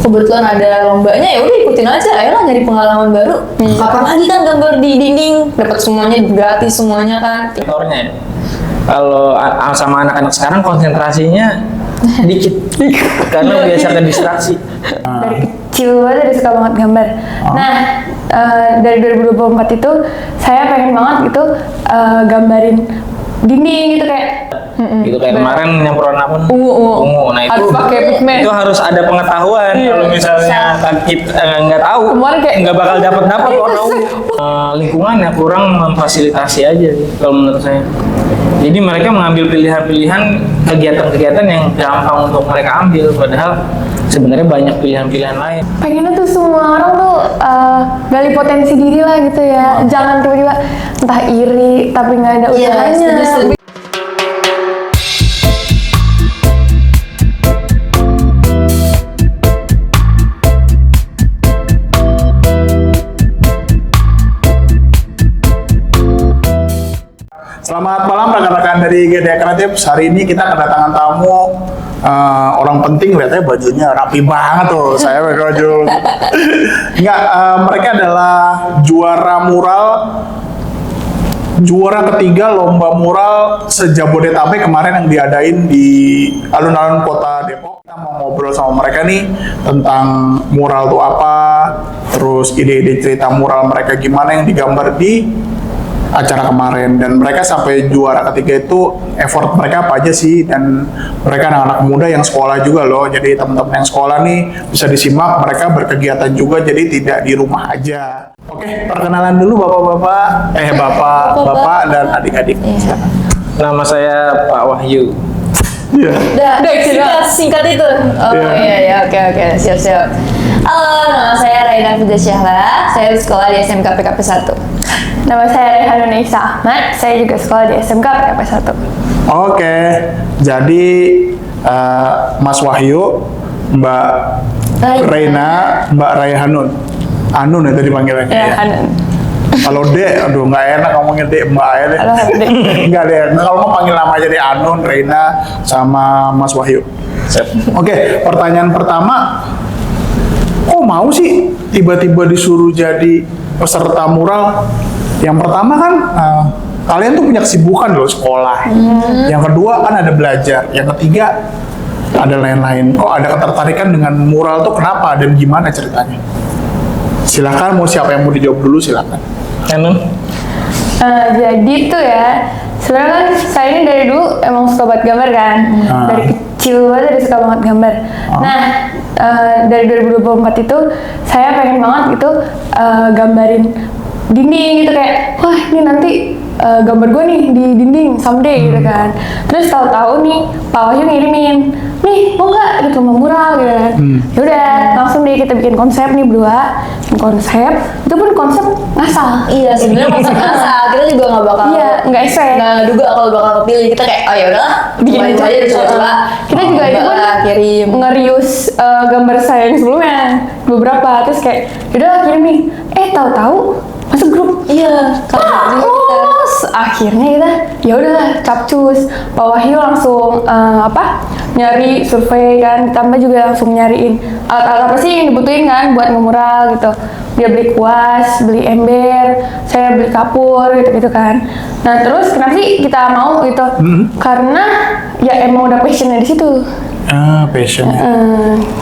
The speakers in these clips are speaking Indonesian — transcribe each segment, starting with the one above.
kebetulan ada lombanya, ya udah ikutin aja, ayolah nyari pengalaman baru. Kapan lagi kan gambar di dinding, dapat semuanya gratis semuanya kan. Faktornya kalau sama anak-anak sekarang konsentrasinya dikit karena biasa ke distraksi. Dari kecil aja udah suka banget gambar. Nah, dari 2024 itu saya pengen banget gitu gambarin dinding gitu kayak Gitu kayak kemarin yang warna apa? ungu. Nah Harus pakai pigmen. itu harus ada pengetahuan. Kalau misalnya kita nggak tahu, Kemarin kayak nggak bakal dapat warna ungu. Lingkungannya kurang memfasilitasi aja sih kalau menurut saya. Jadi mereka mengambil pilihan-pilihan kegiatan-kegiatan yang gampang untuk mereka ambil, padahal sebenarnya banyak pilihan-pilihan lain. pengennya tuh semua orang tuh gali potensi diri lah gitu ya. Jangan tiba-tiba entah iri tapi nggak ada Iya, usahanya. setuju. Selamat malam rekan-rekan dari GDA Kreatif. Hari ini kita kedatangan tamu orang penting, lihatnya bajunya rapi banget tuh. Saya pakai baju. Enggak, mereka adalah juara ketiga lomba mural se-Jabodetabek kemarin yang diadain di alun-alun kota Depok. Kita mau ngobrol sama mereka nih tentang mural itu apa, terus ide-ide cerita mural mereka gimana yang digambar di acara kemarin, dan mereka sampai juara ketiga itu effort mereka apa aja sih, dan mereka anak-anak muda yang sekolah juga loh, jadi teman-teman yang sekolah nih bisa disimak, mereka berkegiatan juga jadi tidak di rumah aja. Oke, perkenalan dulu bapak-bapak, bapak dan adik-adik. Silakan. Nama saya Pak Wahyu. Iya. Udah, singkat itu. Oh iya, oke, siap. Halo, nama saya Raina Fida Syahla. Saya di sekolah di SMK PKP 1. Nama saya Rehan Nisa Ahmad. Saya juga sekolah di SMK PKP 1. Oke, jadi Mas Wahyu, Mbak Reina, Mbak Raihanun. Anun itu dipanggilnya. Ya, Hanun. Kalau Dek, aduh nggak enak ngomongin Dek, Mbak ya deh. Halo, Dek. Nggak deh, kalau mau panggil nama aja deh, Anun, Reina, sama Mas Wahyu. Oke, pertanyaan pertama, kok mau sih tiba-tiba disuruh jadi peserta mural? Yang pertama kan, kalian tuh punya kesibukan loh, sekolah. Yang kedua kan ada belajar. Yang ketiga ada lain-lain. Kok ada ketertarikan dengan mural tuh kenapa dan gimana ceritanya? Silakan, mau siapa yang mau dijawab dulu silakan. Anun. Jadi tuh ya, sebenarnya kan saya ini dari dulu emang suka banget gambar kan. Dari kecil aja udah suka banget gambar. Nah, dari 2024 itu saya pengen banget gitu gambarin dinding gitu, kayak wah ini nanti gambar gue nih di dinding someday gitu kan. Terus tahu-tahu nih Pak Wahyu ngirimin, nih mau nggak gitu mau mural gitu kan. Yaudah langsung deh kita bikin konsep nih berdua. Bikin konsep, itu pun konsep ngasal. Iya, sebenarnya konsep asal kita juga nggak bakal. Iya, nggak expect. Nggak duga kalau bakal kepilih. Kita kayak, oh ya udahlah, Bikin cobain aja coba. Kita juga itu pun kirim. nge-reuse gambar saya yang sebelumnya beberapa, terus kayak yaudah kirim nih, tahu-tahu masuk grup. Iya, Terus akhirnya kita ya udahlah capcus. Pak Wahyu langsung nyari survei kan, tambah juga langsung nyariin alat-alat apa sih yang dibutuhin kan buat ngemural gitu. Dia beli kuas, beli ember, saya beli kapur gitu kan. Nah terus kenapa sih kita mau gitu? Karena ya emang udah passionnya di situ. Passion.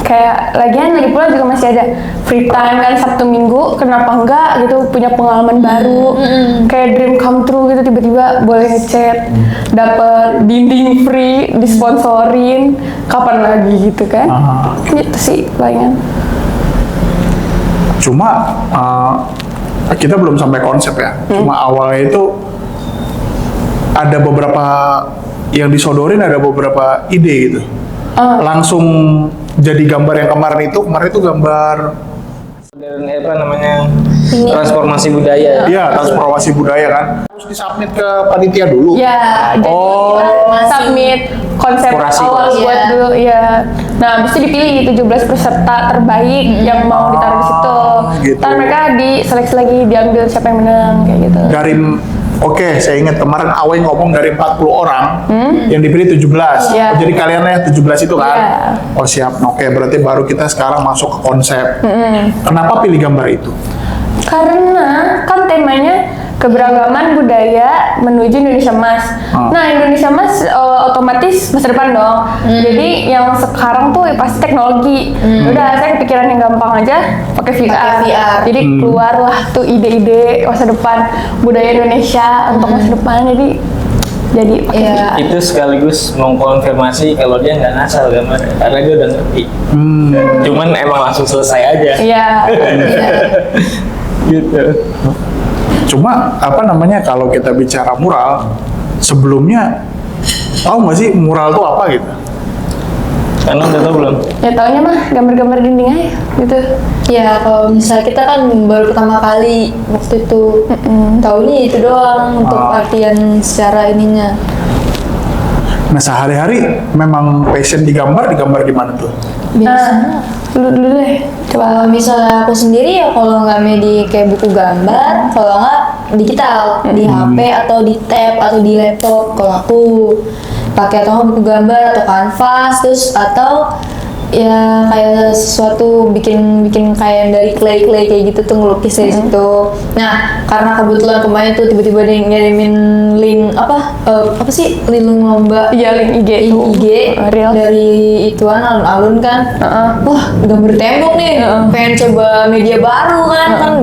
Kayak lagi pula juga masih ada free time kan Sabtu Minggu, kenapa enggak gitu punya pengalaman baru, kayak dream come true gitu, tiba-tiba boleh ngechat, dapet dinding free, disponsorin, kapan lagi gitu kan? Gitu sih palingan. Cuma kita belum sampai konsep ya. Cuma awalnya itu ada beberapa yang disodorin, ada beberapa ide gitu. Langsung jadi gambar yang kemarin itu gambar Apa namanya? Transformasi budaya. iya, transformasi budaya kan. Terus disubmit ke panitia dulu. Ya, jadi submit konsep Kurasi. awal buat dulu ya. Nah, habis itu dipilih 17 peserta terbaik yang mau ditaruh di situ. Gitu. Ntar mereka diseleksi lagi, diambil siapa yang menang kayak gitu. Oke, saya ingat kemarin Awe ngomong dari 40 orang yang dipilih 17. Iya. Oh, jadi kaliannya 17 itu kan? Iya. Oh siap. Oke, berarti baru kita sekarang masuk ke konsep. Kenapa pilih gambar itu? Karena kan temanya keberagaman budaya menuju Indonesia Emas. Nah, Indonesia Emas otomatis masa depan dong. Jadi yang sekarang tuh pasti teknologi. Udah, saya kepikiran yang gampang aja pakai VR. Pakai VR. Jadi keluarlah tuh ide-ide masa depan budaya Indonesia untuk masa depan. Jadi pakai Iya. Itu sekaligus mengkonfirmasi kalau dia nggak ngasal gambar, karena dia udah ngerti. Cuman emang langsung selesai aja. Iya. Gitu. Cuma apa namanya kalau kita bicara mural, sebelumnya tahu nggak sih mural itu apa gitu? Karena udah tau belum? Ya taunya mah gambar-gambar dinding aja gitu. Ya kalau misalnya kita kan baru pertama kali waktu itu taunya itu doang untuk artian secara ininya. Nah sehari-hari memang passion digambar di mana tuh? Biasanya Lu dulu deh. kalau misalnya aku sendiri ya kalau nggak di kayak buku gambar, kalau nggak digital di HP atau di tab atau di laptop. Kalau aku pakai atau nggak buku gambar atau kanvas terus atau ya kayak sesuatu bikin kayak dari clay kayak gitu tuh ngelukis dari situ. Nah karena kebetulan kemarin tuh tiba-tiba dia ngirimin link apa link lomba Iya, link IG tuh. IG Real. dari ituan alun-alun kan. Wah gambar tembok nih, pengen coba media baru kan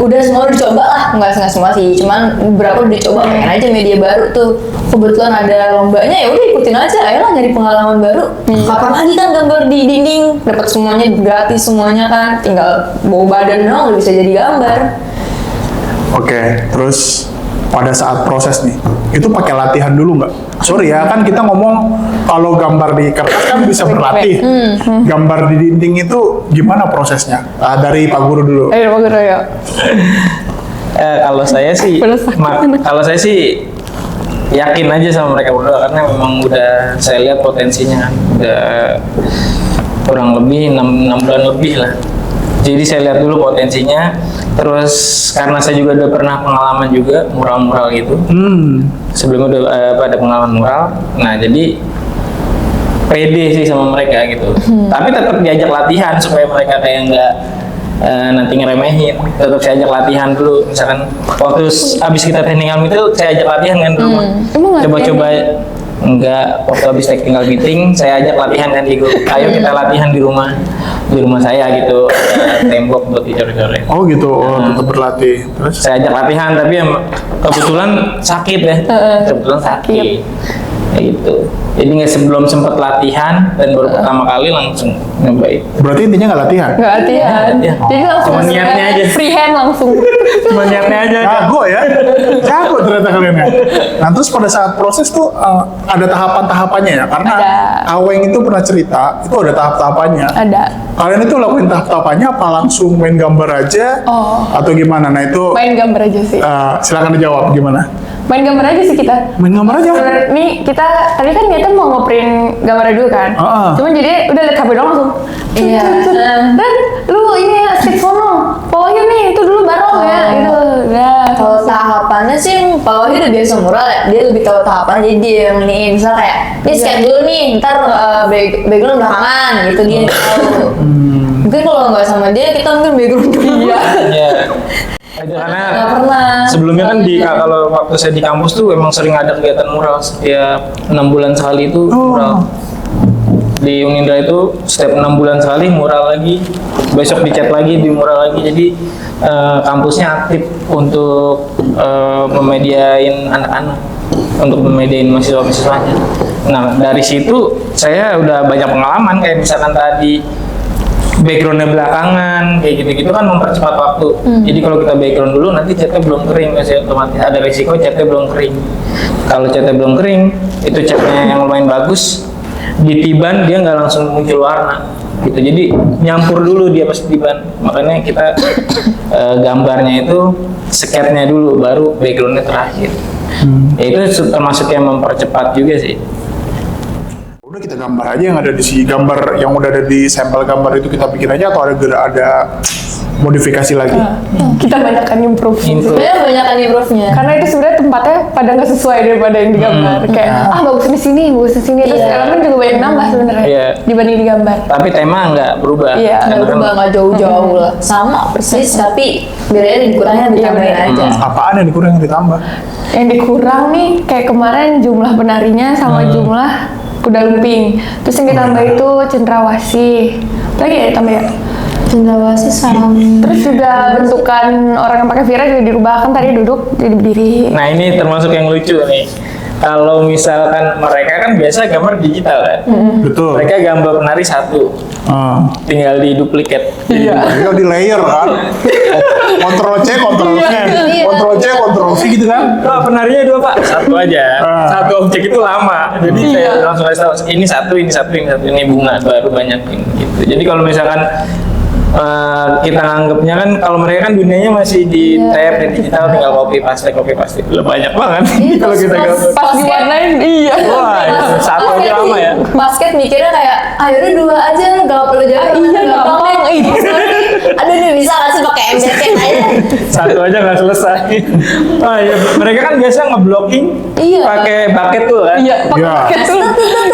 udah semua udah dicoba lah, nggak semua sih, cuman beberapa udah dicoba, pengen aja media baru tuh. Kebetulan ada lombanya, ya udah ikutin aja, ayolah nyari pengalaman baru. Kapan lagi kan gambar di dinding, dapat semuanya gratis semuanya kan, tinggal bawa badan doang udah bisa jadi gambar. Oke, terus pada saat proses nih, itu pakai latihan dulu nggak? Sorry ya, kan kita ngomong kalau gambar di kertas kan bisa berlatih. Gambar di dinding itu gimana prosesnya? Dari Pak Guru dulu. Ayo, Pak Guru, ayo. Kalau saya sih, kalau saya sih yakin aja sama mereka berdua karena memang udah saya lihat potensinya kan. Udah kurang lebih 6 bulan lebih lah. Jadi saya lihat dulu potensinya. Terus karena saya juga udah pernah pengalaman juga mural-mural gitu. Sebelumnya udah ada pengalaman mural. Nah jadi pede sih sama mereka gitu. Tapi tetap diajak latihan supaya mereka kayak nggak nanti ngeremehin. Tetap saya ajak latihan dulu. Misalkan waktu abis kita teknikal meeting itu saya ajak latihan kan di rumah. Emang latihan? Coba-coba enggak, waktu habis technical meeting saya ajak latihan kan di grup. Ayo kita latihan di rumah saya gitu. Ada tembok buat dicoret-coret. Oh gitu, tetap berlatih. Terus? Saya ajak latihan tapi kebetulan sakit ya. Kebetulan sakit. Kayak gitu. Jadi nggak sebelum sempat latihan dan baru pertama kali langsung nyobain. Berarti intinya nggak latihan? Nggak latihan. Iya. Jadi langsung Cuma niatnya aja. freehand langsung. Cuma niatnya aja. Jago ya, jago ternyata kalian ya. Nah terus pada saat proses tuh ada tahapan-tahapannya ya, karena Ada. Aweng itu pernah cerita itu ada tahap-tahapannya. Ada. Kalian itu lakuin tahap-tahapannya apa langsung main gambar aja atau gimana? Nah itu Main gambar aja sih. silakan dijawab gimana? Main gambar aja sih kita. Main gambar aja. Nih kita tadi kan niatnya mau nge-print gambarnya dulu kan. Cuman jadi udah liat HP doang langsung. Iya. Dan lu ini ya sketch sono. Pokoknya nih itu dulu bareng ya gitu. Nah, Kalau tahapannya sih Pak Wahyu udah biasa mural ya, dia lebih tahu tahapan, jadi dia yang iniin, misal kayak ini sketch dulu nih, ntar background belakangan gitu dia tahu. Mungkin kalau nggak sama dia kita mungkin background dulu. Iya. Karena Nggak pernah. sebelumnya kan kalau waktu saya di kampus tuh emang sering ada kegiatan mural setiap 6 bulan sekali itu mural. Di Unindra itu setiap 6 bulan sekali mural lagi, besok dicat lagi, di mural lagi. Jadi kampusnya aktif untuk memediain anak-anak, untuk memediain mahasiswa-mahasiswanya. Nah dari situ saya udah banyak pengalaman, kayak misalkan tadi backgroundnya belakangan, kayak gitu-gitu kan mempercepat waktu. Jadi kalau kita background dulu nanti catnya belum kering, masih otomatis ada risiko catnya belum kering. Kalau catnya belum kering, itu catnya yang lumayan bagus, ditiban dia nggak langsung muncul warna gitu. Jadi nyampur dulu dia pas tiban. Makanya kita gambarnya itu sketnya dulu, baru backgroundnya terakhir. Ya itu termasuk yang mempercepat juga sih. Udah udah kita gambar aja yang ada di si gambar yang udah ada di sampel gambar itu kita bikin aja, atau ada modifikasi lagi? Kita banyakkan improve. Improve. Sebenarnya banyak kan improve-nya. Karena itu sebenarnya tempatnya pada nggak sesuai daripada yang digambar. Kayak bagus di sini, bagus di sini. Terus Iya. elemen juga banyak nambah sebenarnya Iya. dibanding digambar. Tapi tema nggak berubah. Iya. Nggak Karena kan- berubah, nggak jauh-jauh lah. Sama persis, tapi bedanya dikurangnya ditambahin Iya, aja. Apaan yang dikurang yang ditambah? Yang dikurang nih kayak kemarin jumlah penarinya sama jumlah kuda lumping. Terus yang ditambah itu cendrawasih. Lagi ya ditambah ya. Cendrawasih sama. Terus juga bentukan orang yang pakai viral juga dirubah, kan tadi duduk jadi berdiri. Nah ini termasuk yang lucu nih. Kalau misalkan mereka kan biasa gambar digital kan. Betul. Mereka gambar penari satu, tinggal di duplikat. Iya. Mereka di layer kan. Ctrl C, Ctrl V, Iya. Ctrl C, Ctrl V gitu kan. Wah, penarinya dua pak, satu aja. Ah. Satu objek itu lama, jadi saya langsung kasih tahu ini satu, ini satu, ini satu, ini bunga baru banyakin gitu. Jadi kalau misalkan kita nganggapnya kan kalau mereka kan dunianya masih di tab dan digital, tinggal copy paste, Loh, banyak banget kalau kita gambar. Pas diwarnain, iya. Wah, itu satu aja lama ya. Basket mikirnya kayak, yaudah dua aja, gak perlu jauh. Iya, gampang. Iya. Aduh nih bisa gak sih pakai MBK aja? Satu aja nggak selesai. Oh, iya. Mereka kan biasa ngeblocking Iya. pakai bucket tuh kan. Iya, pakai Iya. paket tuh.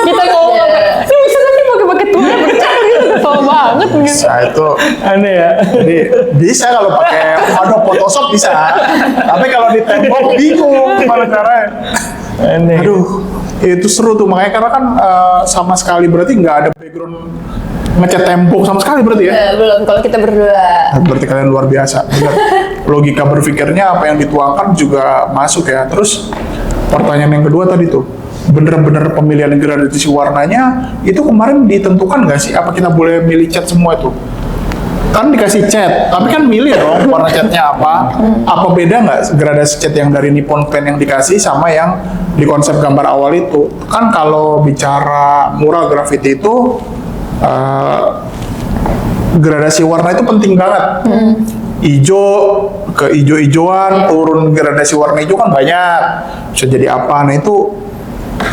Kita ngomong apa? Ini bisa nanti pakai paket tuh, bercak gitu. Kesel banget gitu. Nah itu, Aneh ya. jadi bisa kalau pakai Adobe Photoshop bisa, tapi kalau di tembok bingung gimana caranya. Aneh. Aduh, itu seru tuh makanya karena kan sama sekali berarti nggak ada background ngecat tembok sama sekali berarti ya. Belum, kalau kita berdua. Berarti kalian luar biasa. Bener. Logika berpikirnya apa yang dituangkan juga masuk ya. Terus pertanyaan yang kedua tadi tuh, bener-bener pemilihan gradasi warnanya itu kemarin ditentukan nggak sih? Apa kita boleh milih cat semua itu? Kan dikasih cat, tapi kan milih dong warna catnya apa. Apa beda nggak gradasi cat yang dari Nippon Paint yang dikasih sama yang di konsep gambar awal itu? Kan kalau bicara mural graffiti itu gradasi warna itu penting banget. Ijo ke ijo-ijoan, turun gradasi warna hijau kan banyak. Bisa jadi apa? Nah itu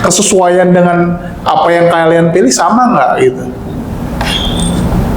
kesesuaian dengan apa yang kalian pilih sama nggak gitu?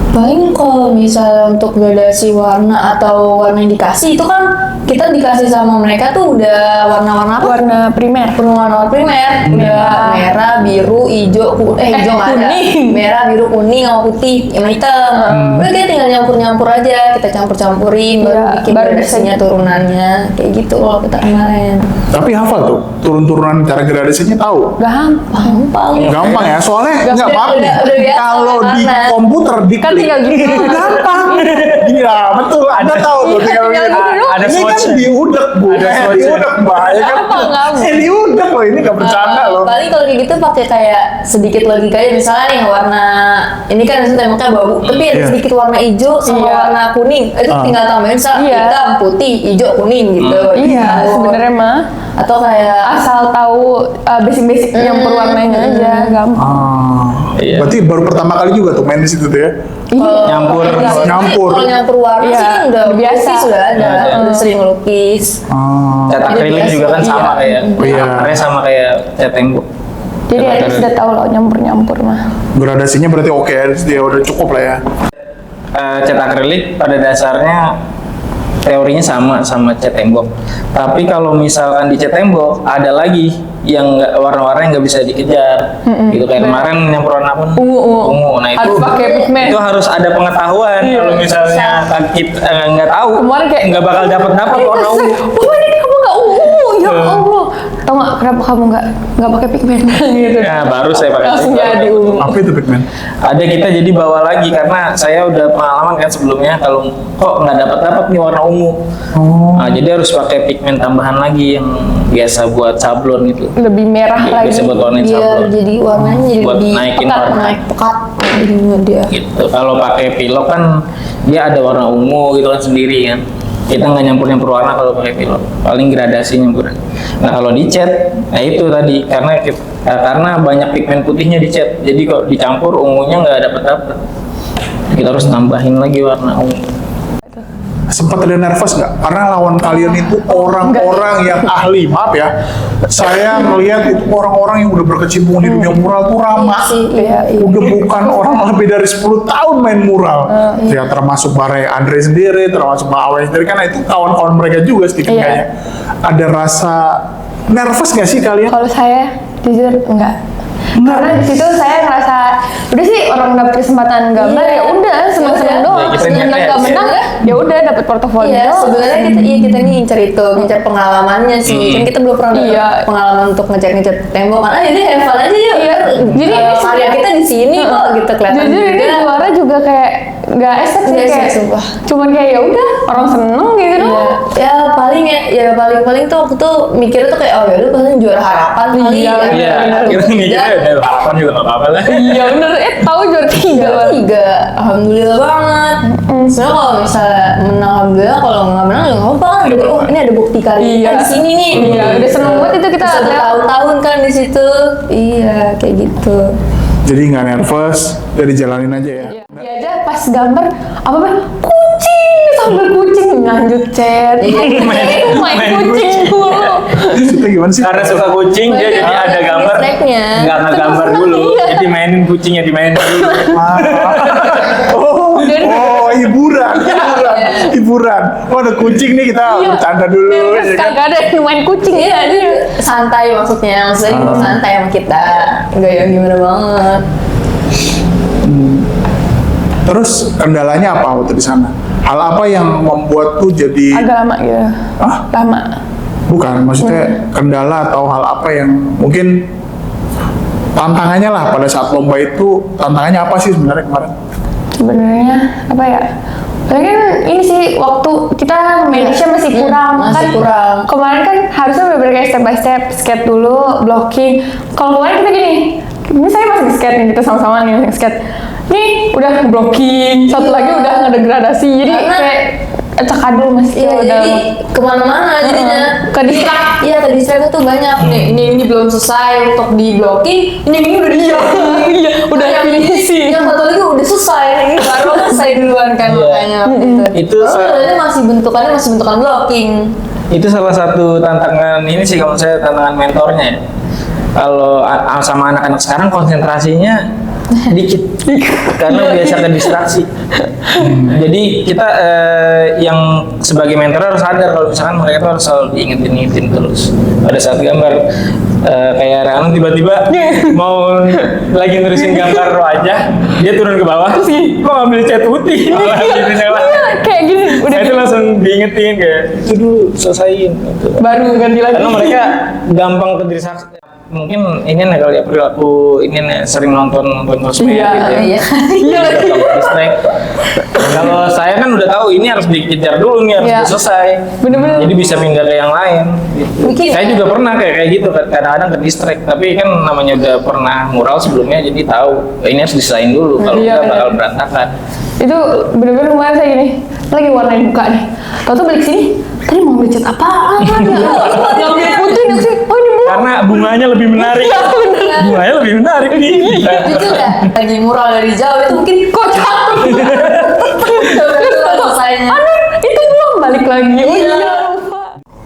Paling kalau misalnya untuk gradasi warna atau warna yang dikasih itu kan kita dikasih sama mereka tuh udah warna-warna apa? Warna primer. Warna primer udah merah, biru, hijau, hijau nggak ada. kuning. Merah, biru, kuning, sama putih, sama hitam. Udah kita tinggal nyampur-nyampur aja, kita campur-campurin, baru Iya, bikin baru gradasinya turunannya kayak gitu kalau kita kemarin. Tapi hafal tuh turun-turunan cara gradasinya tahu. Gampang. Gampang ya, soalnya nggak Udah- maaf nih. udah biasa Kalau di karena- komputer diklik Kan tinggal gitu. gampang. Iya betul. Anda tahu tuh tinggal tinggal gitu. gitu doang. Ada Ini kan swatch-nya. diudek bu, Ada swatch-nya. diudek mbak. Ya kan? Gampang. Diudek loh, ini nggak bercanda loh. Paling kalau kayak gitu pakai kayak sedikit logika aja, misalnya nih warna ini kan maksudnya temboknya babu, tapi ada Iya. sedikit warna hijau sama Iya. warna kuning, itu tinggal tambahin misalnya Iya. hitam, putih, hijau, kuning gitu. Iya, Gitu. sebenarnya mah Atau kayak asal tahu basic-basic nyampur warnanya aja, gampang. Iya. Berarti baru pertama kali juga tuh main di situ tuh ya. Nyampur. Nyampur. Kalau nyampur warna Iya, sih udah biasa. lukis sudah ada, Ada. udah sering lukis. Cat akrilik biasa. juga kan sama Iya. kayak Iya. karakternya sama kayak cat tembok. Jadi Cat Eris akrilik. sudah tahu loh nyampur-nyampur mah. Gradasinya berarti oke ya, udah cukup lah ya. Cat akrilik pada dasarnya teorinya sama cat tembok. Tapi kalau misalkan di cat tembok ada lagi yang warna-warna yang nggak bisa dikejar. Gitu kayak kemarin nyampur warna apa? Ungu. Nah itu Harus pakai pigmen. itu harus ada pengetahuan. Iya. Kalau misalnya kita nggak tahu, Kemarin kayak- nggak bakal dapat warna ungu. Wah ini kamu nggak ungu, ya Allah. Tahu nggak kenapa kamu nggak pakai pigmen gitu? Ya baru saya pakai. Langsung jadi ungu. Apa itu pigmen? Ada kita jadi bawa lagi karena saya udah pengalaman kan sebelumnya kalau kok nggak dapat nih warna ungu. Nah, jadi harus pakai pigmen tambahan lagi yang biasa buat sablon itu. Lebih merah lagi. Biasa buat warnain Biar sablon. jadi warnanya jadi Buat lebih naikin pekat, warna. naik pekat jadinya dia. Gitu. Kalau pakai pilok kan dia ada warna ungu gitu kan sendiri kan. Kita nggak nyampur warna kalau pakai pilok. Paling gradasi nyampuran. Nah kalau di cat, nah itu tadi karena banyak pigmen putihnya di cat. Jadi kalau dicampur ungunya nggak dapat. Kita harus tambahin lagi warna ungu. sempat ada nervous nggak? Karena lawan kalian itu orang-orang yang ahli, maaf ya. Saya melihat itu orang-orang yang udah berkecimpung di dunia mural tuh ramah. Iya. Udah bukan orang lebih dari 10 tahun main mural. Ya termasuk Bare Andre sendiri, termasuk Mbak Awe sendiri, kan itu kawan-kawan mereka juga setidaknya. Ada rasa nervous nggak sih kalian? Kalau saya jujur enggak. Karena di situ saya ngerasa udah sih orang dapat kesempatan gambar ya udah seneng-seneng doang. Ya, kita Seneng niatnya nggak menang ya udah dapat portofolio. Iya, sebenarnya kita nih incer itu, incer pengalamannya sih. Kan kita belum pernah dapat pengalaman untuk ngecat tembok kan. Ini have fun aja yuk. Iya. Jadi karya kita di sini kok gitu kelihatan jujur ini juga. juara juga kayak nggak esek sih Nggak esek, kayak sumpah. cuman kayak ya udah orang seneng gitu doang. Ya paling tuh waktu tuh mikirnya tuh kayak oh ya udah paling juara harapan kali. Iya, ya. Iya, kita mikirnya udah harapan juga nggak apa-apa lah. Iya bener, tahu juara 3 Juara 3, alhamdulillah banget. Sebenarnya kalau misalnya menang alhamdulillah, kalau nggak menang ya nggak apa-apa. Jadi oh ini ada bukti kali Iya. di sini nih. Iya, udah seneng banget itu kita Bisa lihat. bertahun-tahun kan di situ. Iya kayak gitu. Jadi nggak nervous, jadi jalanin aja ya. Dia aja pas gambar apa kucing sambil kucing lanjut chat. Main kucing dulu. Itu gimana sih? Karena suka kucing, dia jadi ada gambar. Distract-nya. Nggak ngegambar dulu, Iya. jadi mainin kucingnya dimainin dulu. Hiburan. Oh ada kucing nih, kita bercanda dulu. Ya kan? Kagak ada yang main kucing ya dia. Santai maksudnya santai sama kita. Nggak yang gimana banget. Terus kendalanya apa waktu di sana? Hal apa yang membuat tuh jadi Agak lama gitu. Hah? Lama. Bukan, maksudnya kendala atau hal apa yang mungkin tantangannya lah pada saat lomba itu, tantangannya apa sih sebenarnya kemarin? Sebenarnya apa ya? Mungkin ini sih waktu kita medisnya masih kurang. Masih kurang. Kemarin kan harusnya bener-bener kayak step by step, skate dulu, blocking. Kalau kemarin kita gini, ini saya masih skate nih, kita sama-sama nih masih skate. Nih udah blocking, satu lagi udah ngedegradasi, jadi Karena- kayak cakadul masih Iya, udah. jadi kemana-mana jadinya. Ke distract. Iya, ke distract tuh banyak. Ini belum selesai untuk di blocking. Ini udah dia. Iya, udah finishing. Yang satu lagi udah selesai. Ini baru selesai duluan kan Iya. makanya. Gitu. Itu sebenarnya masih bentukannya blocking. Itu salah satu tantangan ini sih kalau saya tantangan mentornya ya. Kalau sama anak-anak sekarang konsentrasinya dikit karena biasa ke distraksi. Jadi kita yang sebagai mentor harus sadar kalau misalkan mereka tuh harus selalu diingetin terus pada saat gambar. Kayak Rano tiba-tiba mau lagi nerusin gambar wajah, dia turun ke bawah terus kok ngambil cat putih. Kayak gini, udah Saya itu gini. langsung diingetin kayak itu dulu selesaiin gitu. Baru ganti lagi. Karena mereka gampang ke distraksi. Mungkin ini nih kali ya perilaku ini nih sering nonton sosmed Iya, gitu ya. Iya. Iya lagi. Gampang distract. Kalau saya kan udah tahu ini harus dikejar dulu nih, harus Iya. selesai. Bener-bener. Jadi bisa pindah ke yang lain. Gitu. Mungkin- Saya juga pernah kayak gitu kadang-kadang ke distract. Tapi kan namanya udah pernah mural sebelumnya, jadi tahu ini harus diselain dulu. Kalau Iya, enggak bener. bakal berantakan. Itu bener-bener kemarin saya gini lagi warnain muka nih, tau balik sini tadi mau beli cat apaan yang beli putih nih sih, oh ini bunga. Karena bunganya lebih menarik. Iya, bener. Bunganya lebih menarik nih. Itu udah lagi mural dari jauh itu mungkin Kocak. udah selesainya. Aduh, itu belum balik lagi. Oh iya.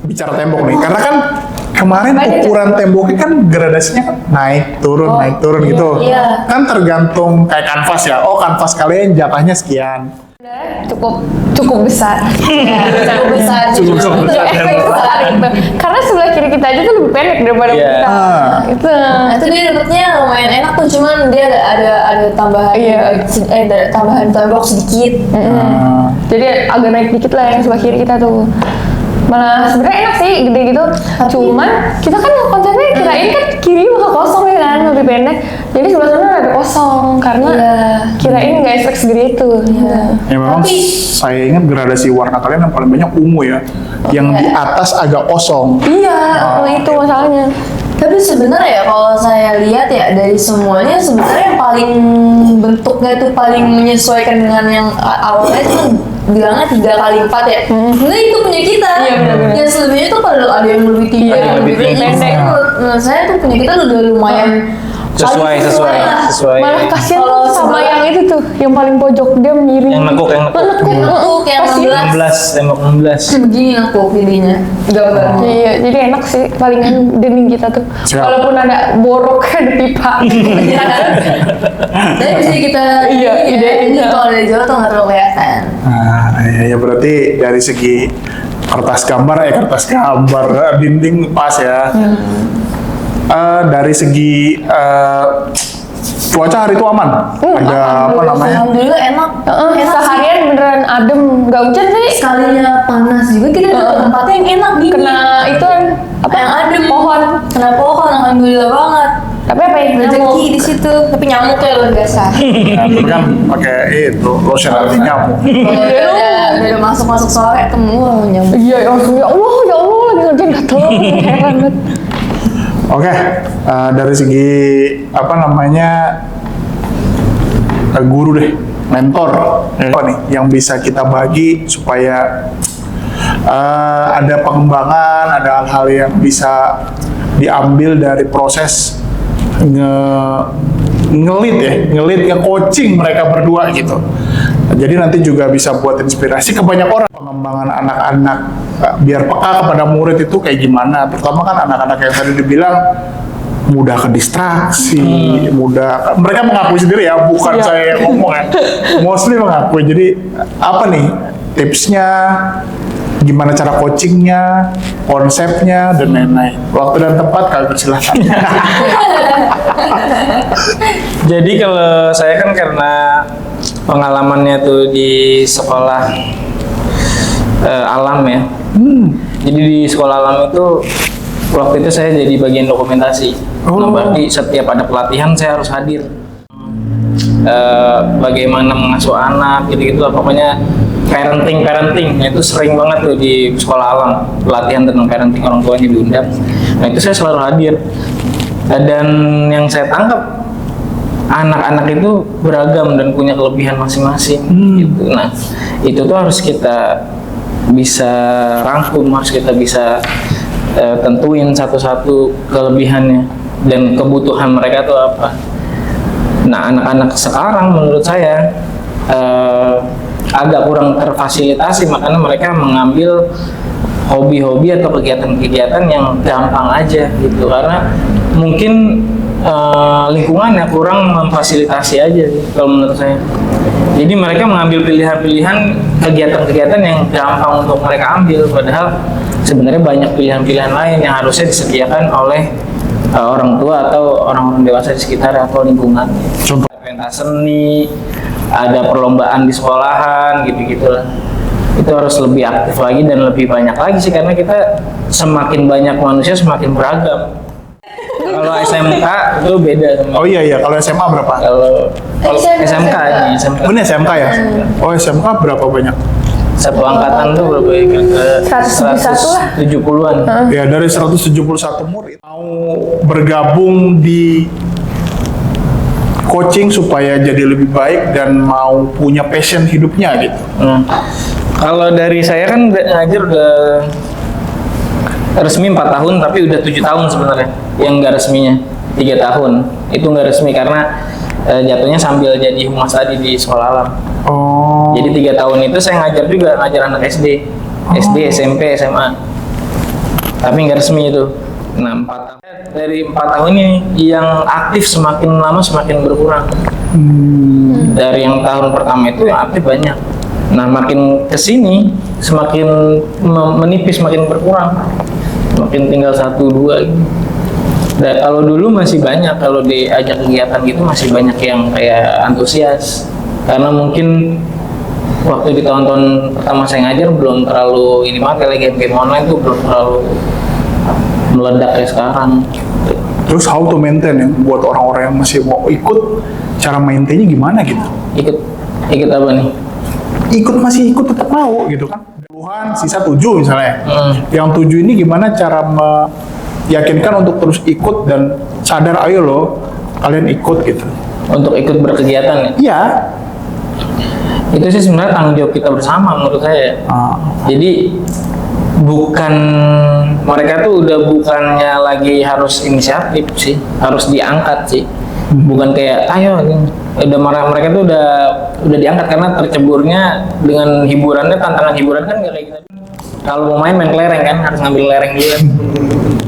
Bicara tembok nih, karena kan kemarin Banyak, ukuran temboknya kan gradasinya kan naik turun gitu. iya. Kan tergantung kayak kanvas ya. Oh kanvas kalian jatahnya sekian. Cukup besar. Cukup besar. Cukup besar. Efek besar gitu. Karena sebelah kiri kita aja tuh lebih pendek daripada Iya. kita. Gitu. Nah, itu dia dapetnya lumayan enak tuh, cuman dia ada tambahan Iya. ada tambahan tembok sedikit. Jadi agak naik dikit lah yang sebelah kiri kita tuh. Malah sebenarnya enak sih gede gitu. Cuman kita kan konsepnya kirain kan kiri bakal kosong ya kan, lebih pendek. Jadi sebelah sana ada kosong karena Iya. kirain nggak efek segede itu. Ya memang Tapi- saya ingat gradasi warna kalian yang paling banyak ungu ya. Yang di atas agak kosong. Iya, nah itu masalahnya. Tapi sebenarnya ya kalau saya lihat ya dari semuanya sebenarnya yang paling bentuknya itu paling menyesuaikan dengan yang awalnya itu bilangnya 3x4 ya. Sebenarnya itu punya kita. Iya, benar-benar. Yang selebihnya tuh pada ada yang lebih tinggi, Iya, ada yang lebih lebih pendek. pendek. Menurut saya tuh punya kita udah lumayan Sesuai. Malah kasihan Kalau tuh sama sebelah- yang itu tuh, yang paling pojok dia miring. Yang nekuk. Nekuk yang Kasihan. 16, tembok 16. begini aku jadinya gambarnya. Iya, jadi enak sih palingan dinding kita tuh. Siap. Walaupun ada borok ada pipa. Tapi bisa kita Iya, ini idenya. kalau dari jauh tuh nggak terlalu kelihatan. Nah, ya berarti dari segi kertas gambar dinding pas ya. Dari segi cuaca hari itu aman. Ada apa namanya? Alhamdulillah enak. Enak sih. Seharian beneran adem, nggak hujan sih. Sekalinya panas juga kita dapet tempatnya yang enak dingin. Kena itu kan apa yang adem pohon. Kena pohon, alhamdulillah banget. Tapi apa ya? Rezeki di situ, tapi nyamuknya luar biasa. Nah, itu kan pakai itu lotion anti nyamuk. Kalau udah masuk sore temu nyamuk. Iya, langsung ya Allah lagi ngerjain gatel. Heran banget. Oke, dari segi apa namanya guru deh, mentor apa nih yang bisa kita bagi supaya ada pengembangan, ada hal-hal yang bisa diambil dari proses ngelit coaching mereka berdua gitu. Jadi nanti juga bisa buat inspirasi ke banyak orang. Pengembangan anak-anak biar peka kepada murid itu kayak gimana. Terutama kan anak-anak yang tadi dibilang mudah ke distraksi, mudah. Mereka mengakui sendiri ya, bukan Iya. saya yang ngomong ya. Mostly mengakui. Jadi apa nih tipsnya? Gimana cara coachingnya, konsepnya, dan lain-lain. Waktu dan tempat kalian persilahkan. Jadi kalau saya kan karena pengalamannya tuh di sekolah alam ya. Jadi di sekolah alam itu waktu itu saya jadi bagian dokumentasi. Nah, berarti setiap ada pelatihan saya harus hadir. Bagaimana mengasuh anak gitu-gitu lah, pokoknya parenting nah, itu sering banget tuh di sekolah alam, pelatihan tentang parenting, orang tuanya diundang. Nah itu saya selalu hadir, dan yang saya tangkap anak-anak itu beragam dan punya kelebihan masing-masing gitu. Nah itu tuh harus kita bisa rangkum, harus kita bisa tentuin satu-satu kelebihannya dan kebutuhan mereka tuh apa. Nah anak-anak sekarang menurut saya agak kurang terfasilitasi, makanya mereka mengambil hobi-hobi atau kegiatan-kegiatan yang gampang aja gitu, karena mungkin lingkungannya kurang memfasilitasi aja sih, kalau menurut saya. Jadi mereka mengambil pilihan-pilihan kegiatan-kegiatan yang gampang untuk mereka ambil, padahal sebenarnya banyak pilihan-pilihan lain yang harusnya disediakan oleh orang tua atau orang-orang dewasa di sekitar atau lingkungan. Contoh. Pentas seni, ada perlombaan di sekolahan gitu-gitulah. Itu harus lebih aktif lagi dan lebih banyak lagi sih, karena kita semakin banyak manusia semakin beragam. Kalau SMK itu beda sama Oh iya, kalau SMA berapa? kalau SMK ini SMK. Oh, ini SMK ya? Oh, SMK berapa banyak? Satu angkatan tuh berapa ya? Kira-kira 171 lah. 170-an. Ya, dari 171 murid mau bergabung di coaching supaya jadi lebih baik dan mau punya passion hidupnya gitu. Kalau dari saya kan ngajar udah resmi 4 tahun, tapi udah 7 tahun sebenarnya. Yang nggak resminya 3 tahun. Itu nggak resmi karena jatuhnya sambil jadi humas tadi di sekolah alam. Oh. Jadi 3 tahun itu saya ngajar juga, ngajar anak SD, SMP, SMA. Tapi nggak resmi itu. Nah, 4 tahun. Dari 4 tahun ini yang aktif semakin lama semakin berkurang. Dari yang tahun pertama itu yang aktif banyak. Nah, makin kesini semakin menipis, makin berkurang. Makin tinggal 1-2 gitu. Dan kalau dulu masih banyak, kalau diajak kegiatan gitu masih banyak yang kayak antusias. Karena mungkin waktu di tahun-tahun pertama saya ngajar belum terlalu ini banget, kayak game-game online tuh belum terlalu meledak kayak sekarang. Terus how to maintain ya buat orang-orang yang masih mau ikut, cara maintainnya gimana gitu? Ikut apa nih? Masih ikut tetap mau gitu kan? Puluhan, sisa 7 misalnya. Yang 7 ini gimana cara meyakinkan untuk terus ikut dan sadar, ayo loh kalian ikut gitu. Untuk ikut berkegiatan ya? Iya. Itu sih sebenarnya tanggung jawab kita bersama menurut saya. Jadi bukan, mereka tuh udah bukannya lagi harus inisiatif sih, harus diangkat sih. Bukan kayak ayo udah mereka tuh udah diangkat karena terceburnya dengan hiburannya, tantangan hiburan kan nggak kayak gitu. Kalau mau main kelereng kan harus ngambil lereng dulu kan.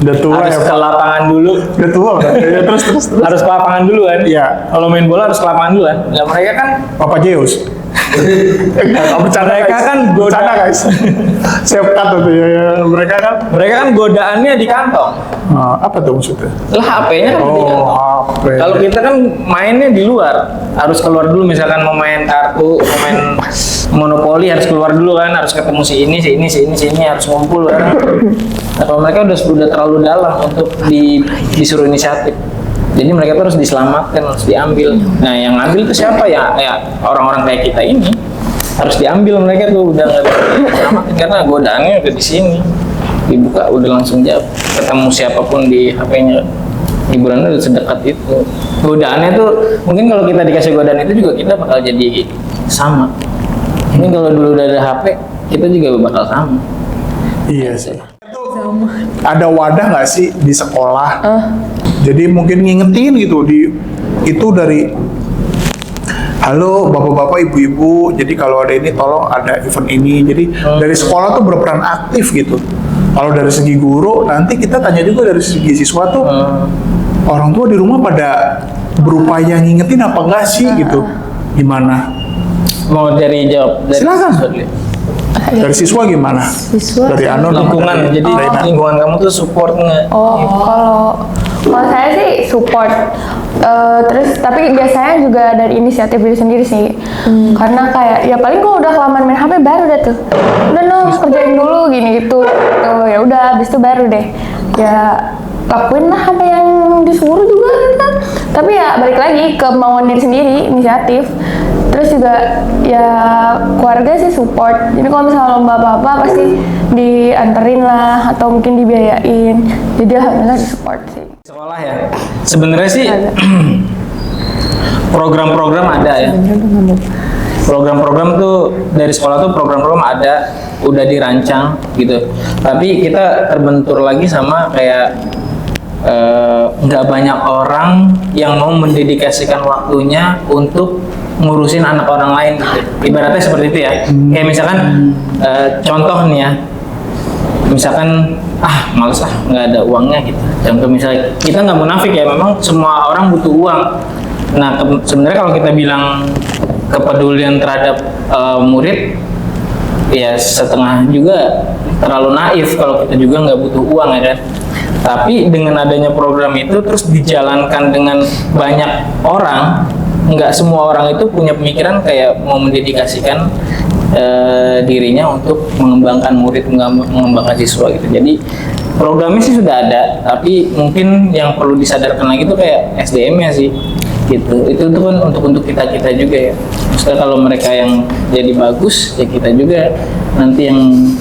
Udah tua Harus ya ke Pak. lapangan dulu. Udah tua kan? Ya, terus. Harus ke lapangan dulu kan. Iya. Kalau main bola harus ke lapangan dulu kan. Nah mereka kan Papa Zeus. Bercanda Mereka guys. kan Bercanda guys. Siap cut tuh ya. Mereka kan godaannya di kantong. apa tuh maksudnya? Lah HP-nya kan di kantong. HP. Kalau kita kan mainnya di luar, harus keluar dulu. Misalkan mau main kartu, mau main monopoli harus keluar dulu kan, harus ketemu si ini harus ngumpul kan. Nah, kalau mereka udah terlalu dalam untuk disuruh inisiatif. Jadi mereka tuh harus diselamatkan, harus diambil. Nah, yang ngambil itu siapa ya? Ya orang-orang kayak kita ini harus diambil, mereka tuh udah nggak bisa diselamatkan karena godaannya udah di sini. Dibuka udah langsung jawab, ketemu siapapun di HP-nya. Hiburannya udah sedekat itu. Godaannya tuh mungkin kalau kita dikasih godaan itu juga kita bakal jadi sama. Ini kalau dulu udah ada HP, kita juga bakal sama. Iya sih. Ada wadah nggak sih di sekolah? Jadi mungkin ngingetin gitu itu dari halo bapak-bapak, ibu-ibu. Jadi kalau ada ini tolong ada event ini. Jadi dari sekolah tuh berperan aktif gitu. Kalau dari segi guru nanti kita tanya juga dari segi siswa tuh orang tua di rumah pada berupaya ngingetin apa enggak sih gitu. Gimana? Mau dari jawab dari Silakan. siswa dulu. Dari siswa gimana? Siswa Dari Anu Lingkungan, jadi lingkungan kamu tuh support nggak? Kalau saya sih support. Terus tapi biasanya juga dari inisiatif diri sendiri sih. Karena kayak ya paling gua udah kelamaan main HP baru deh tuh. Udah no kerjain dulu gini gitu. Ya udah habis itu baru deh. Ya lakuin lah apa yang disuruh juga kan. Tapi ya balik lagi ke kemauan diri sendiri, inisiatif. Terus juga ya keluarga sih support. Jadi kalau misalnya lomba apa-apa pasti dianterin lah atau mungkin dibiayain. Jadi alhamdulillah disupport sih. Sekolah ya. Sebenarnya sih program-program ada ya. Program-program tuh dari sekolah tuh program-program ada, udah dirancang gitu. Tapi kita terbentur lagi sama kayak nggak banyak orang yang mau mendedikasikan waktunya untuk ngurusin anak orang lain gitu. Ibaratnya seperti itu ya. Kayak misalkan contoh nih ya. Misalkan males nggak ada uangnya gitu. Contoh misalnya kita nggak munafik ya, memang semua orang butuh uang. Nah sebenarnya kalau kita bilang kepedulian terhadap murid ya setengah juga terlalu naif kalau kita juga nggak butuh uang ya kan. Tapi dengan adanya program itu terus dijalankan dengan banyak orang, nggak semua orang itu punya pemikiran kayak mau mendedikasikan dirinya untuk mengembangkan murid, mengembangkan siswa gitu. Jadi programnya sih sudah ada, tapi mungkin yang perlu disadarkan lagi itu kayak SDM-nya sih gitu. Itu kan untuk kita juga ya. Maksudnya kalau mereka yang jadi bagus ya kita juga nanti yang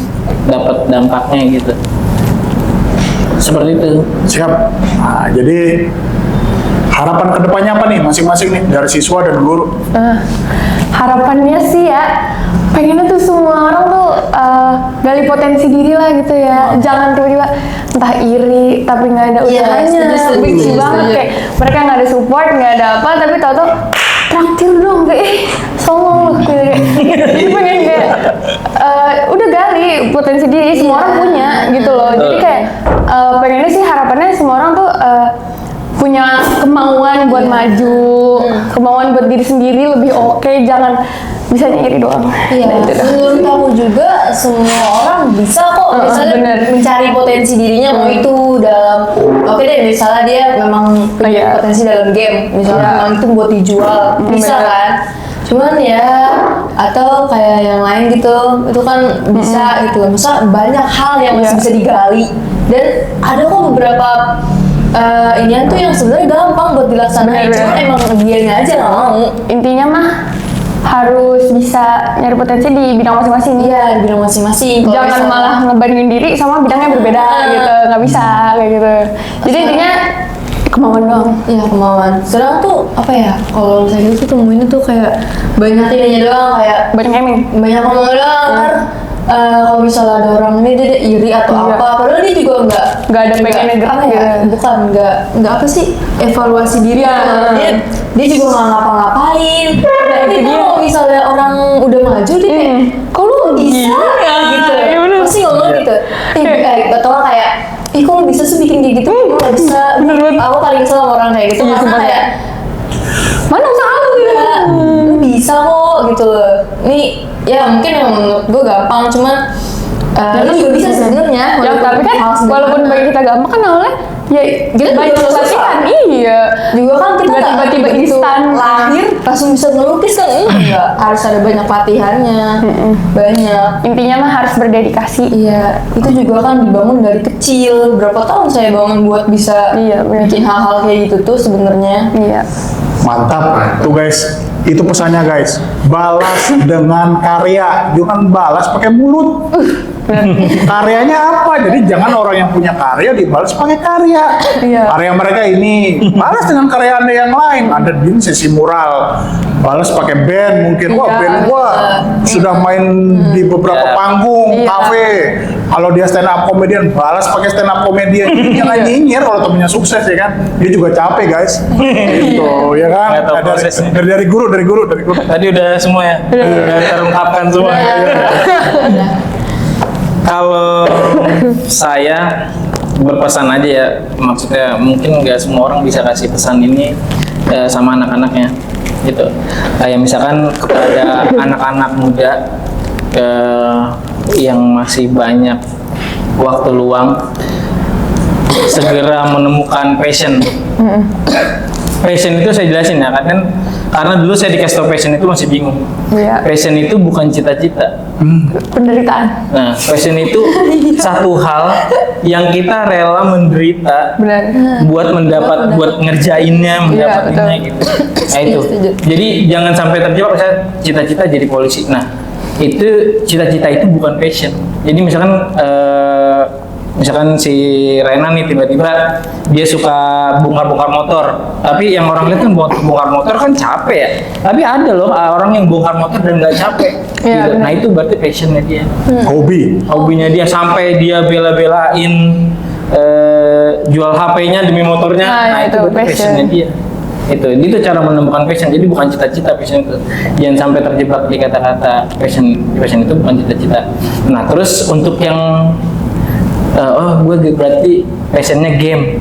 dapat dampaknya gitu. Seperti itu. Siap. Nah, jadi harapan kedepannya apa nih masing-masing nih dari siswa dan guru? Harapannya sih ya pengennya tuh semua orang tuh gali potensi diri lah gitu ya. Jangan tiba-tiba entah iri tapi nggak ada usahanya. Benci banget kayak mereka nggak ada support, nggak ada apa, tapi tau-tau traktir dong kayak songong loh kayak. Jadi pengen kayak udah gali potensi diri, semua orang punya gitu loh. Jadi kayak pengennya sih harapannya semua orang tuh punya kemauan buat maju, kemauan buat diri sendiri lebih oke, jangan bisa iri doang. Iya, menurut kamu juga semua orang bisa kok misalnya mencari potensi dirinya, mau itu dalam oke deh misalnya dia memang punya potensi dalam game, misalnya memang itu buat dijual, bisa kan? Cuman ya atau kayak yang lain gitu, itu kan bisa gitu. Masa banyak hal yang masih bisa digali dan ada kok beberapa inian tuh yang sebenarnya gampang buat dilaksanain, cuma emang dianya aja nggak mau. Intinya mah harus bisa nyari potensi di bidang masing-masing. Iya, di bidang masing-masing. Jangan malah ngebandingin diri sama bidang yang berbeda gitu, nggak bisa kayak gitu. Jadi intinya kemauan doang. Iya, kemauan. Sedang tuh apa ya? Kalau saya itu temuin tuh kayak banyak ininya doang, kayak Banyak eming. banyak ngomong doang. kalau misalnya ada orang ini dia iri atau Iya. apa, padahal dia juga Nggak ada pengennya gerak apa ya, gitu. bukan nggak apa sih, evaluasi diri. Iya. Dia juga nggak ngapa-ngapain. Tapi kalau misalnya orang udah maju dia kayak, kok lu bisa Iya, gitu, iya bener. pasti ngomong gitu. Atau kayak, kok lu bisa sih bikin kayak gitu, lu nggak bisa. Bener banget. Aku paling kesel sama orang kayak gitu, Iya, karena sumpah. kayak Mana usaha lu gitu. ya, lu bisa kok gitu loh. Ini ya mungkin yang menurut gue gampang, cuman lu juga bisa sebenarnya. Ya tapi kan walaupun bagi kita gampang kan awalnya ya Kita banyak juga latihan. Iya. juga kan kita Nggak nggak tiba-tiba begitu instan. lahir langsung bisa ngelukis kan, enggak, harus ada banyak latihannya, banyak. Intinya mah harus berdedikasi. Iya, itu juga kan dibangun dari kecil. Berapa tahun saya bangun buat bisa Iya, benar. bikin hal-hal kayak gitu tuh sebenarnya. Iya. Mantap. Tuh guys, itu pesannya guys. Balas dengan karya. Jangan balas pakai mulut. Karyanya apa? Jadi jangan orang yang punya karya dibalas pakai karya. Iya. Karya mereka ini balas dengan karya Anda yang lain. Ada di sesi mural, balas pakai band mungkin. Wah, Iya. band gua sudah main di beberapa Iya. panggung, Iya. kafe. Kalau dia stand up comedian, balas pakai stand up comedian. Jadi jangan nyinyir kalau temennya sukses ya kan. Dia juga capek guys. Gitu ya kan. Nggak tahu Dari, prosesnya. dari guru. Tadi udah semua ya, udah terungkapkan semua. Kalau saya berpesan aja ya, maksudnya mungkin nggak semua orang bisa kasih pesan ini sama anak-anaknya gitu. Kayak misalkan kepada anak-anak muda yang masih banyak waktu luang, segera menemukan passion. Passion itu saya jelasin ya, kan karena dulu saya dikasih tau passion itu masih bingung. Iya. Passion itu bukan cita-cita. Penderitaan. Nah, passion itu satu hal yang kita rela menderita Benar. buat buat ngerjainnya, mendapatinnya betul. gitu. Nah itu. Setuju. Jadi jangan sampai terjebak saya cita-cita jadi polisi. Nah, itu cita-cita itu bukan passion. Jadi misalkan si Rena nih tiba-tiba dia suka bongkar-bongkar motor, tapi yang orang lihat kan bongkar motor kan capek ya, tapi ada loh orang yang bongkar motor dan nggak capek Iya, gitu. benar. Nah itu berarti passionnya dia, Hobinya dia sampai dia bela-belain jual HP-nya demi motornya. Nah, Nah, itu itu berarti passion. passionnya dia. Itu cara menemukan passion. Jadi bukan cita-cita passion itu. Jangan sampai terjebak di kata-kata passion. Passion itu bukan cita-cita. Nah, terus untuk yang gue berarti passionnya game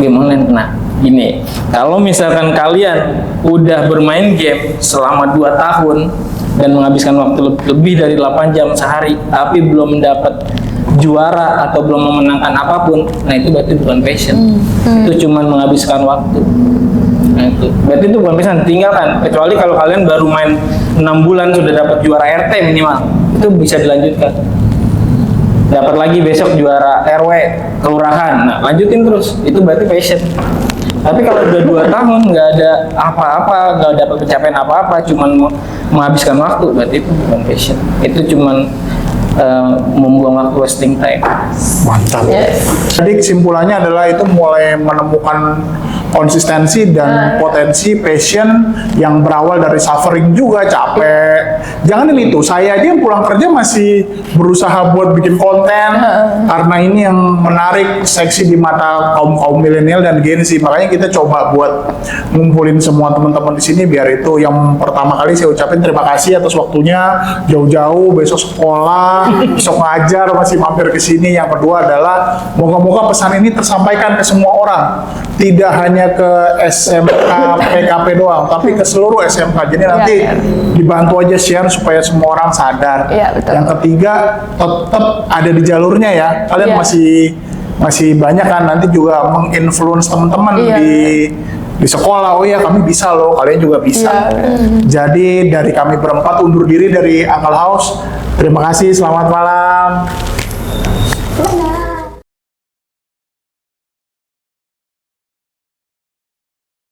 online. Nah, gini, kalau misalkan kalian udah bermain game selama 2 tahun dan menghabiskan waktu lebih dari 8 jam sehari, tapi belum mendapat juara atau belum memenangkan apapun, nah itu berarti bukan passion. Itu cuma menghabiskan waktu. Nah itu, berarti itu bukan passion, tinggalkan. Kecuali kalau kalian baru main 6 bulan sudah dapat juara RT minimal, itu bisa dilanjutkan. Dapat lagi besok juara RW kelurahan, nah lanjutin terus, itu berarti passion. Tapi kalau udah 2 tahun nggak ada apa-apa, nggak dapat pencapaian apa-apa, cuman menghabiskan waktu, berarti itu bukan passion. Itu cuman membuang waktu, wasting time. mantap. Jadi kesimpulannya adalah itu mulai menemukan konsistensi dan potensi passion yang berawal dari suffering juga, capek. Jangan ini tuh, saya aja yang pulang kerja masih berusaha buat bikin konten karena ini yang menarik, seksi di mata kaum milenial dan Gen Z. Makanya kita coba buat ngumpulin semua teman-teman di sini biar itu yang pertama kali saya ucapin terima kasih atas waktunya jauh-jauh, besok sekolah, besok ngajar masih mampir ke sini. Yang kedua adalah moga-moga pesan ini tersampaikan ke semua orang, tidak hanya ke SMK PKP doang, tapi ke seluruh SMK. Jadi nanti dibantu aja share supaya semua orang sadar. Iya, betul. Yang ketiga, tetap ada di jalurnya ya. Kalian Iya. masih banyak kan nanti juga menginfluence teman-teman Iya. di sekolah. Oh ya, kami bisa loh, kalian juga bisa. Iya, Jadi dari kami berempat undur diri dari Uncle House. Terima kasih, selamat malam.